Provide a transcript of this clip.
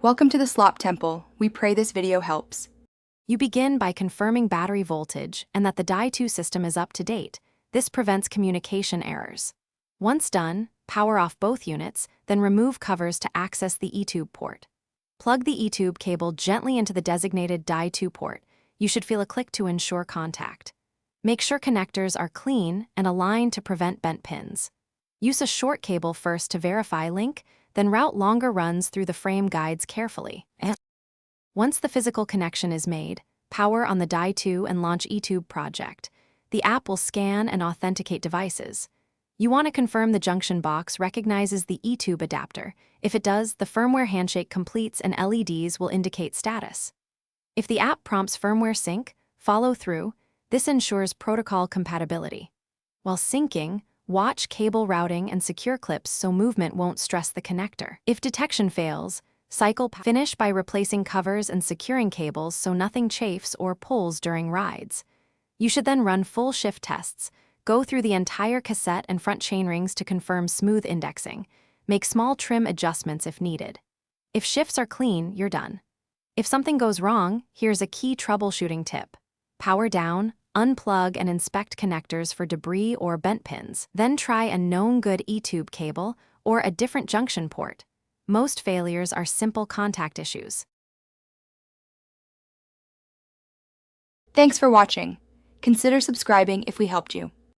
Welcome to the Slop Temple. We pray this video helps. You begin by confirming battery voltage and that the Di2 system is up to date. This prevents communication errors. Once done, power off both units, then remove covers to access the ETube port. Plug the ETube cable gently into the designated Di2 port. You should feel a click to ensure contact. Make sure connectors are clean and aligned to prevent bent pins. Use a short cable first to verify link, then route longer runs through the frame guides carefully. Once the physical connection is made, power on the Di2 and launch ETube project. The app will scan and authenticate devices. You want to confirm the junction box recognizes the ETube adapter. If it does, the firmware handshake completes and LEDs will indicate status. If the app prompts firmware sync, follow through. This ensures protocol compatibility. While syncing, watch cable routing and secure clips so movement won't stress the connector. If detection fails, finish by replacing covers and securing cables so nothing chafes or pulls during rides. You should then run full shift tests. Go through the entire cassette and front chainrings to confirm smooth indexing. Make small trim adjustments if needed. If shifts are clean, you're done. If something goes wrong, here's a key troubleshooting tip. Power down, unplug and inspect connectors for debris or bent pins. Then try a known good ETube cable or a different junction port. Most failures are simple contact issues. Thanks for watching. Consider subscribing if we helped you.